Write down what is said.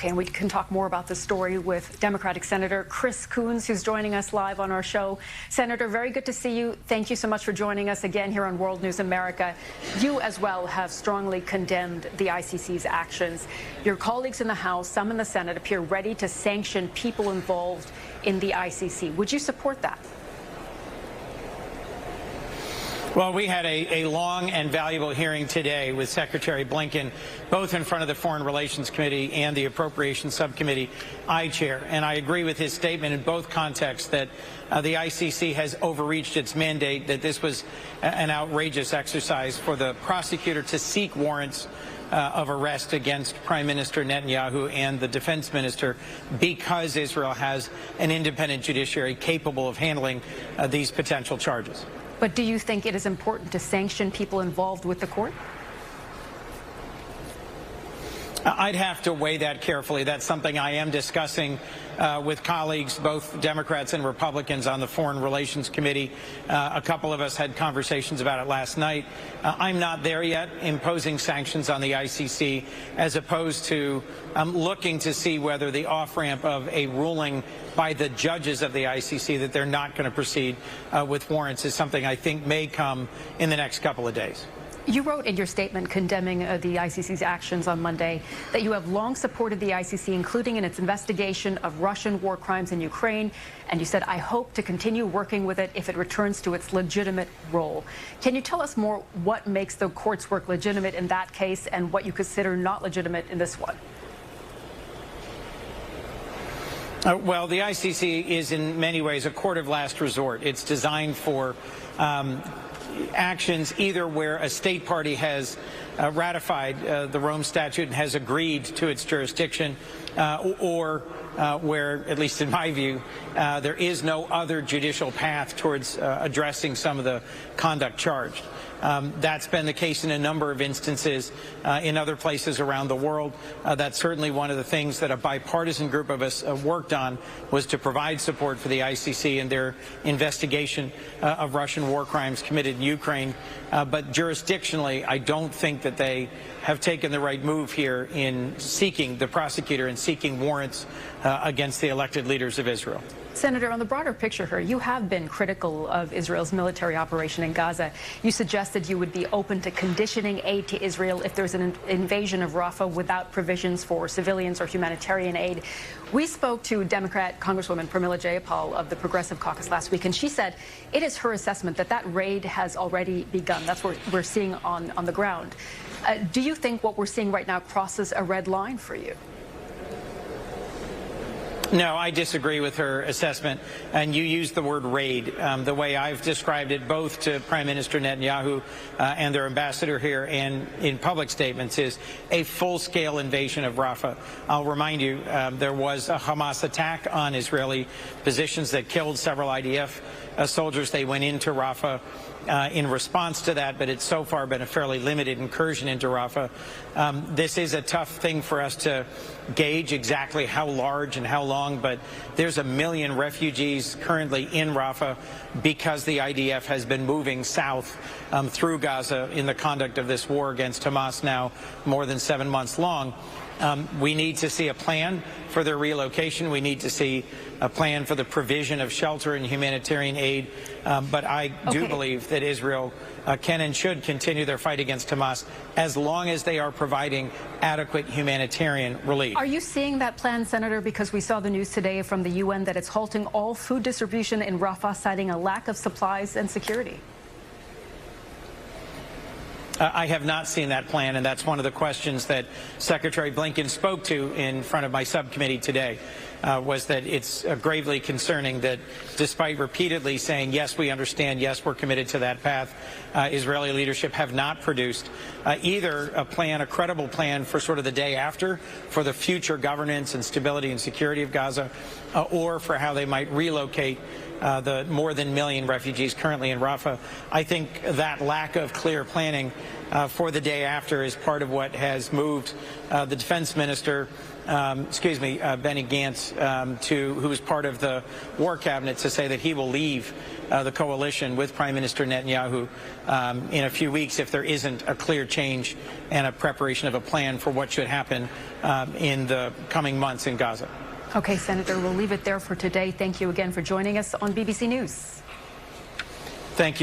Okay, and we can talk more about this story with Democratic Senator Coons, who's joining us live on our show. Senator, very good to see you. Thank you so much for joining us again here on World News America. You as well have strongly condemned the ICC's actions. Your colleagues in the House, some in the Senate, appear ready to sanction people involved in the ICC. Would you support that? Well, we had a long and valuable hearing today with Secretary Blinken, both in front of the Foreign Relations Committee and the Appropriations Subcommittee I chair. And I agree with his statement in both contexts that the ICC has overreached its mandate, that this was an outrageous exercise for the prosecutor to seek warrants of arrest against Prime Minister Netanyahu and the defense minister because Israel has an independent judiciary capable of handling these potential charges. But do you think it is important to sanction people involved with the court? I'd have to weigh that carefully. That's something I am discussing with colleagues, both Democrats and Republicans, on the Foreign Relations Committee. A couple of us had conversations about it last night. I'm not there yet, imposing sanctions on the ICC, as opposed to looking to see whether the off-ramp of a ruling by the judges of the ICC that they're not going to proceed with warrants is something I think may come in the next couple of days. You wrote in your statement condemning the ICC's actions on Monday that you have long supported the ICC, including in its investigation of Russian war crimes in Ukraine. And you said, I hope to continue working with it if it returns to its legitimate role. Can you tell us more what makes the court's work legitimate in that case and what you consider not legitimate in this one? Well, the ICC is in many ways a court of last resort. It's designed for actions either where a state party has ratified the Rome Statute and has agreed to its jurisdiction, or where, at least in my view, there is no other judicial path towards addressing some of the conduct charged. That's been the case in a number of instances in other places around the world. That's certainly one of the things that a bipartisan group of us worked on, was to provide support for the ICC in their investigation of Russian war crimes committed in Ukraine. But jurisdictionally, I don't think that they have taken the right move here in seeking, the prosecutor, in seeking warrants against the elected leaders of Israel. Senator, on the broader picture here, you have been critical of Israel's military operation in Gaza. You suggested you would be open to conditioning aid to Israel if there's an invasion of Rafah without provisions for civilians or humanitarian aid. We spoke to Democrat Congresswoman Pramila Jayapal of the Progressive Caucus last week, and she said it is her assessment that that raid has already begun. That's what we're seeing on the ground. Do you think what we're seeing right now crosses a red line for you? No, I disagree with her assessment, and you used the word raid. The way I've described it, both to Prime Minister Netanyahu and their ambassador here and in public statements, is a full-scale invasion of Rafah. I'll remind you, there was a Hamas attack on Israeli positions that killed several IDF soldiers. They went into Rafah in response to that, but it's so far been a fairly limited incursion into Rafah. This is a tough thing for us to gauge exactly how large and how long, but there's 1 million refugees currently in Rafah because the IDF has been moving south through Gaza in the conduct of this war against Hamas, now more than 7 months long. We need to see a plan for their relocation. We need to see a plan for the provision of shelter and humanitarian aid. But I do believe that Israel can and should continue their fight against Hamas as long as they are providing adequate humanitarian relief. Are you seeing that plan, Senator? Because we saw the news today from the UN that it's halting all food distribution in Rafah, citing a lack of supplies and security. I have not seen that plan, and that's one of the questions that Secretary Blinken spoke to in front of my subcommittee today, was that it's gravely concerning that despite repeatedly saying, yes, we understand, yes, we're committed to that path, Israeli leadership have not produced either a plan, a credible plan for sort of the day after, for the future governance and stability and security of Gaza, or for how they might relocate the more than 1 million refugees currently in Rafah. I think that lack of clear planning for the day after is part of what has moved the defense minister Benny Gantz, who was part of the war cabinet, to say that he will leave the coalition with Prime Minister Netanyahu in a few weeks if there isn't a clear change and a preparation of a plan for what should happen in the coming months in Gaza. Okay, Senator, we'll leave it there for today. Thank you again for joining us on BBC News. Thank you.